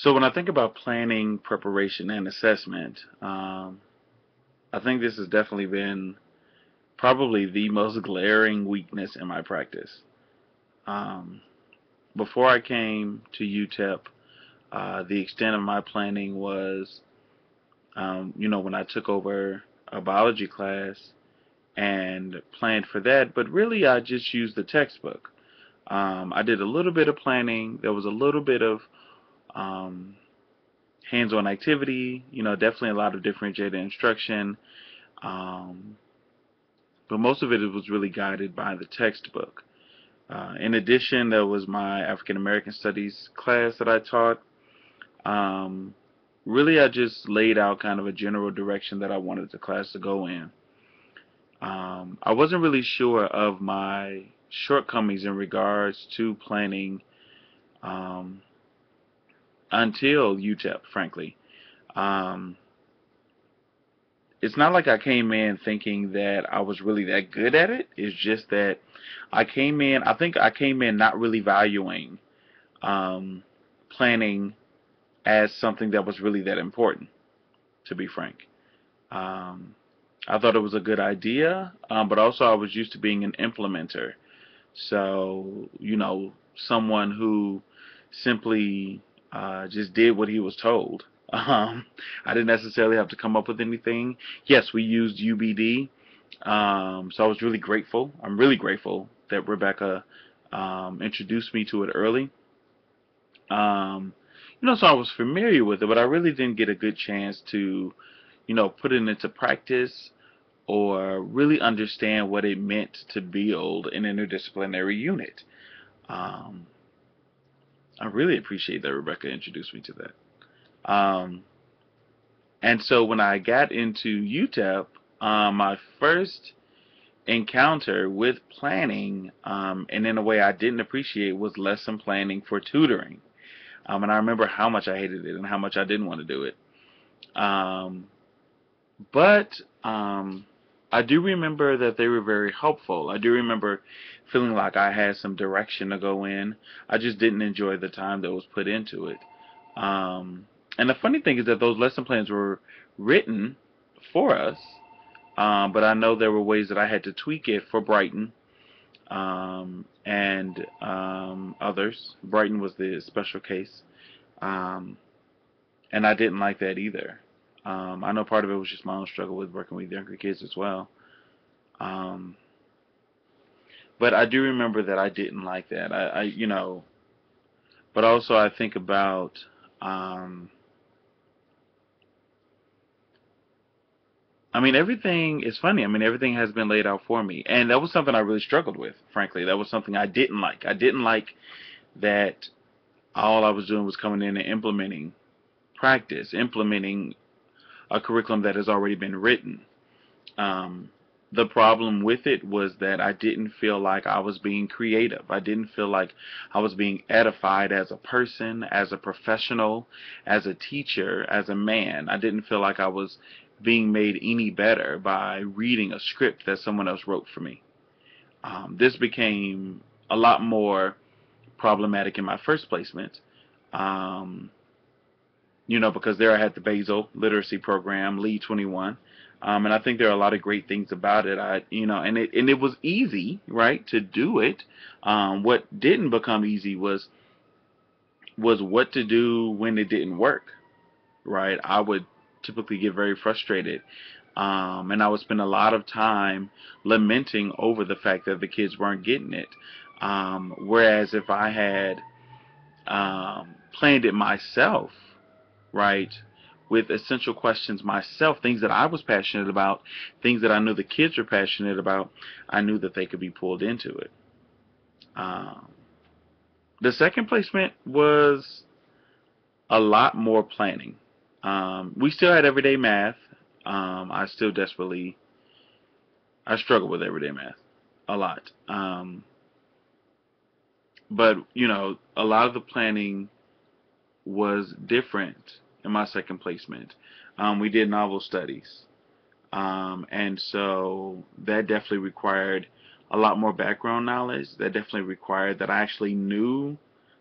So when I think about planning, preparation, and assessment, I think this has definitely been probably the most glaring weakness in my practice. Um, Before I came to UTEP, the extent of my planning was, when I took over a biology class and planned for that, but really I just used the textbook. I did a little bit of planning. There was a little bit of um, hands-on activity, definitely a lot of differentiated instruction. Um, but most of it was really guided by the textbook. In addition, there was my African American Studies class that I taught. Um, Really, I just laid out kind of a general direction that I wanted the class to go in. I wasn't really sure of my shortcomings in regards to planning um, until UTEP, frankly. Um, it's not like I came in thinking that I was really that good at it. It's just that I think I came in not really valuing um, planning as something that was really that important, to be frank. Um, I thought it was a good idea, but also I was used to being an implementer. So, someone who simply just did what he was told. I didn't necessarily have to come up with anything. Yes, we used UBD, so I was really grateful. I'm really grateful that Rebecca introduced me to it early. Um, so I was familiar with it, but I really didn't get a good chance to, put it into practice or really understand what it meant to build an interdisciplinary unit. Um, I really appreciate that Rebecca introduced me to that. And so when I got into UTEP, my first encounter with planning, and in a way I didn't appreciate, was lesson planning for tutoring. And I remember how much I hated it and how much I didn't want to do it. Um, but I do remember that they were very helpful. I do remember feeling like I had some direction to go in. I just didn't enjoy the time that was put into it. And the funny thing is that those lesson plans were written for us, but I know there were ways that I had to tweak it for Brighton and others. Brighton was the special case. Um, and I didn't like that either. I know part of it was just my own struggle with working with younger kids as well. Um, but I do remember that I didn't like that. But also I think about, um, everything is funny. Everything has been laid out for me. And that was something I really struggled with, frankly. That was something I didn't like. I didn't like that all I was doing was coming in and implementing practice, implementing a curriculum that has already been written. Um, the problem with it was that I didn't feel like I was being creative. I didn't feel like I was being edified as a person, as a professional, as a teacher, as a man. I didn't feel like I was being made any better by reading a script that someone else wrote for me. This became a lot more problematic in my first placement. Um, because there I had the Basel Literacy Program, Lead 21. And I think there are a lot of great things about it. And it was easy, right, to do it. What didn't become easy was what to do when it didn't work, right? I would typically get very frustrated, and I would spend a lot of time lamenting over the fact that the kids weren't getting it. Whereas if I had planned it myself, right, with essential questions myself, things that I was passionate about, things that I knew the kids were passionate about, I knew that they could be pulled into it. Um, the second placement was a lot more planning. We still had everyday math. I still desperately, I struggle with everyday math a lot. But, a lot of the planning was different in my second placement. We did novel studies. And so that definitely required a lot more background knowledge. That definitely required that I actually knew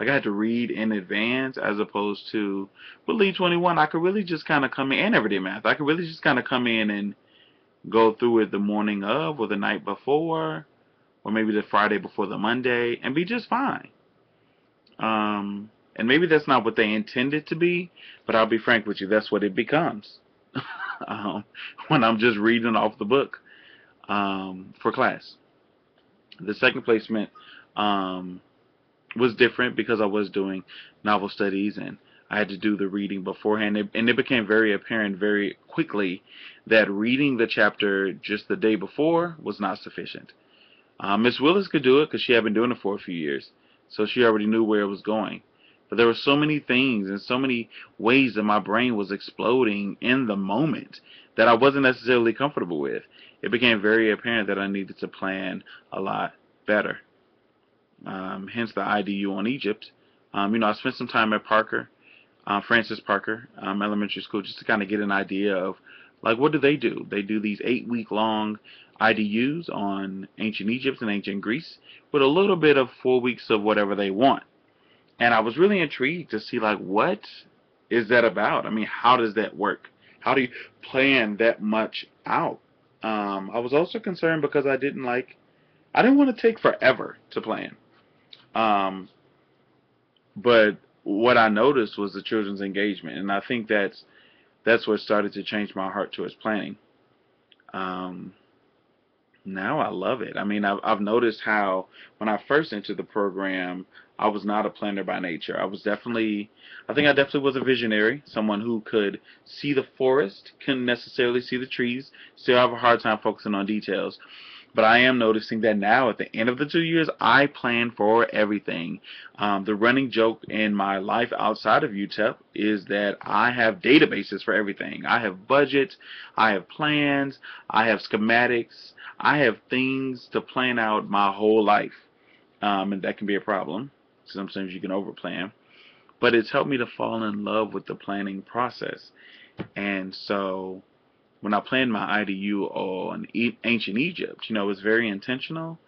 Like I had to read in advance as opposed to with Lead 21, I could really just kind of come in, and Everyday Math, I could really just kind of come in and go through it the morning of or the night before or maybe the Friday before the Monday and be just fine. And maybe that's not what they intended to be, but I'll be frank with you, that's what it becomes um, when I'm just reading off the book for class. The second placement um, was different because I was doing novel studies and I had to do the reading beforehand, and it became very apparent very quickly that reading the chapter just the day before was not sufficient. Miss Willis could do it because she had been doing it for a few years, so she already knew where it was going. But there were so many things and so many ways that my brain was exploding in the moment that I wasn't necessarily comfortable with. It became very apparent that I needed to plan a lot better. Hence the IDU on Egypt. I spent some time at Parker, Francis Parker Elementary School, just to kind of get an idea of like what do they do. They do these 8-week long IDUs on ancient Egypt and ancient Greece with a little bit of 4 weeks of whatever they want. And I was really intrigued to see like what is that about? I mean, how does that work? How do you plan that much out? I was also concerned because I didn't want to take forever to plan. Um, but what I noticed was the children's engagement, and I think that's what started to change my heart towards planning. Um, Now I love it. I mean, I've noticed how when I first entered the program, I was not a planner by nature. I think I definitely was a visionary, someone who could see the forest, couldn't necessarily see the trees, still have a hard time focusing on details. But I am noticing that now at the end of the 2 years, I plan for everything. The running joke in my life outside of UTEP is that I have databases for everything. I have budgets, I have plans, I have schematics, I have things to plan out my whole life. And that can be a problem. Sometimes you can overplan. But it's helped me to fall in love with the planning process. And so when I planned my IDU on ancient Egypt, it was very intentional.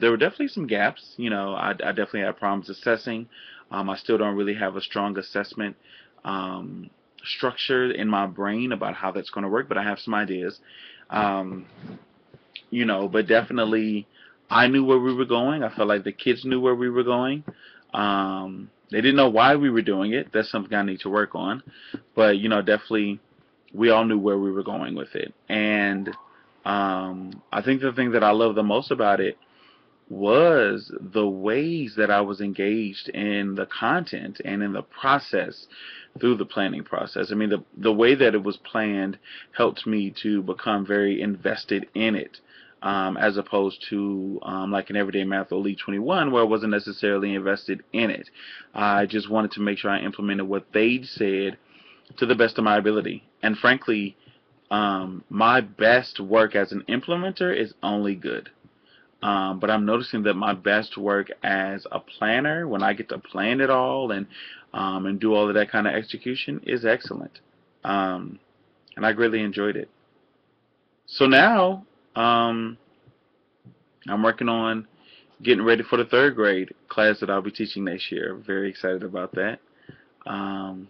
There were definitely some gaps. I definitely had problems assessing. I still don't really have a strong assessment um, structure in my brain about how that's going to work, but I have some ideas. Um, but definitely I knew where we were going. I felt like the kids knew where we were going. They didn't know why we were doing it. That's something I need to work on. But, definitely we all knew where we were going with it. And I think the thing that I love the most about it was the ways that I was engaged in the content and in the process through the planning process. I mean, the way that it was planned helped me to become very invested in it. As opposed to like an Everyday Math or Lead 21 where I wasn't necessarily invested in it. I just wanted to make sure I implemented what they'd said to the best of my ability. And frankly, my best work as an implementer is only good. But I'm noticing that my best work as a planner, when I get to plan it all and do all of that kind of execution, is excellent. Um, and I greatly enjoyed it. So now I'm working on getting ready for the third grade class that I'll be teaching next year. Very excited about that. Um,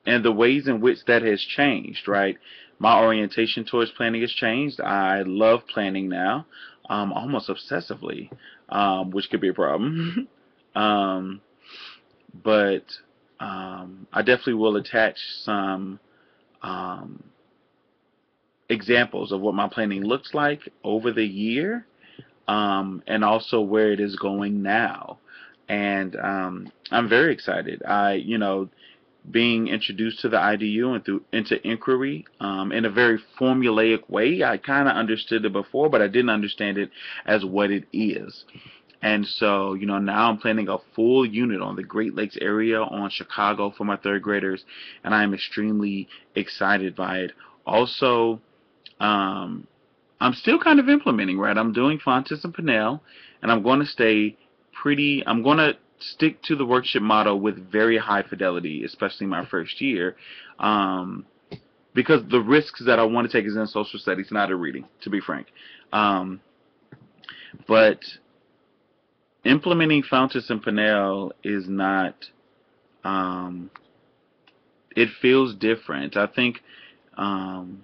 and the ways in which that has changed, right? My orientation towards planning has changed. I love planning now, almost obsessively, which could be a problem. um, but I definitely will attach some um, examples of what my planning looks like over the year, and also where it is going now. And I'm very excited. Being introduced to the IDU and into inquiry in a very formulaic way. I kind of understood it before, but I didn't understand it as what it is. And so, now I'm planning a full unit on the Great Lakes area on Chicago for my third graders, and I am extremely excited by it. Also, I'm still kind of implementing, right? I'm doing Fontes and Pinnell, and I'm going to stick to the workshop model with very high fidelity, especially my first year, because the risks that I want to take is in social studies, not in reading, to be frank. Um, but implementing Fountas and Pinnell is not, um, it feels different. I think um,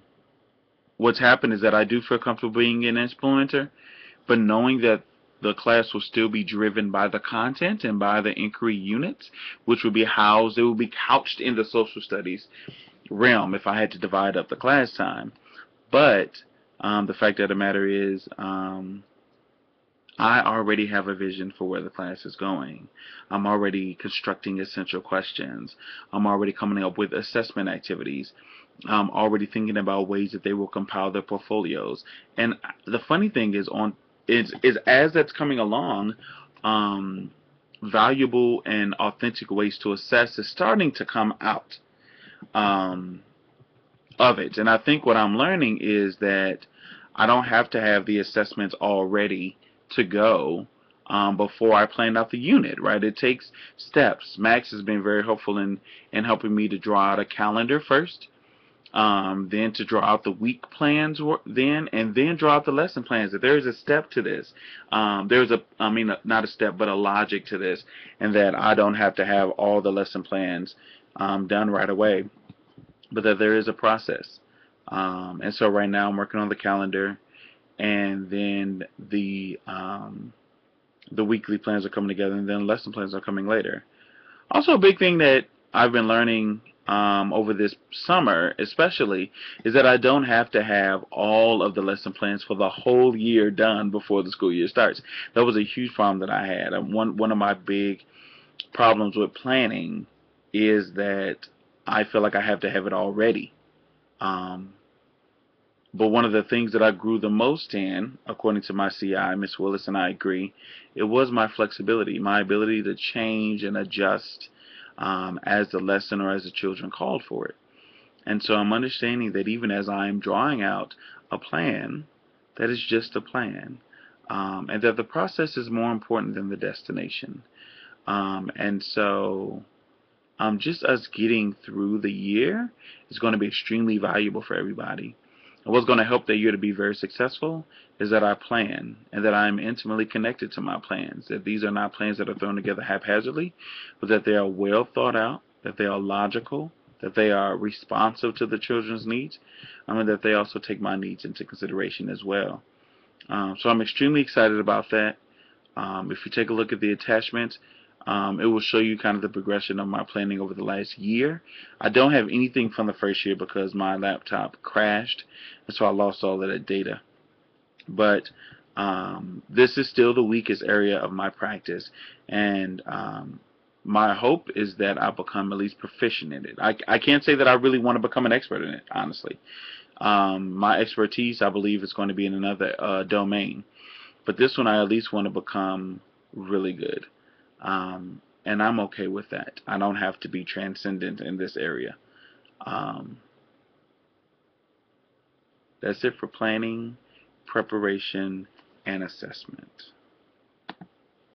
what's happened is that I do feel comfortable being an implementer, but knowing that the class will still be driven by the content and by the inquiry units, which will be housed, it will be couched in the social studies realm if I had to divide up the class time. But the fact of the matter is, I already have a vision for where the class is going. I'm already constructing essential questions. I'm already coming up with assessment activities. I'm already thinking about ways that they will compile their portfolios. And the funny thing is as that's coming along, um, valuable and authentic ways to assess is starting to come out um, of it. And I think what I'm learning is that I don't have to have the assessments all ready to go before I plan out the unit, right? It takes steps. Max has been very helpful in helping me to draw out a calendar first, then to draw out the week plans, and then draw out the lesson plans. That there is a step to this. There's a, I mean, not a step, but a logic to this, and that I don't have to have all the lesson plans done right away, but that there is a process. And so right now I'm working on the calendar, and then the weekly plans are coming together, and then lesson plans are coming later. Also, a big thing that I've been learning over this summer, especially, is that I don't have to have all of the lesson plans for the whole year done before the school year starts. That was a huge problem that I had. One of my big problems with planning is that I feel like I have to have it all ready. Um, but one of the things that I grew the most in, according to my CI, Miss Willis and I agree, it was my flexibility, my ability to change and adjust as the lesson or as the children called for it. And so I'm understanding that even as I'm drawing out a plan, that is just a plan, and that the process is more important than the destination. And so just us getting through the year is going to be extremely valuable for everybody. And what's going to help that year to be very successful is that I plan and that I'm intimately connected to my plans. That these are not plans that are thrown together haphazardly, but that they are well thought out, that they are logical, that they are responsive to the children's needs, and that they also take my needs into consideration as well. So I'm extremely excited about that. If you take a look at the attachment, it will show you kind of the progression of my planning over the last year. I don't have anything from the first year because my laptop crashed, and so I lost all of that data. But this is still the weakest area of my practice, and my hope is that I become at least proficient in it. I can't say that I really want to become an expert in it, honestly. My expertise, I believe, is going to be in another domain. But this one I at least want to become really good. And I'm okay with that. I don't have to be transcendent in this area. Um, that's it for planning, preparation, and assessment.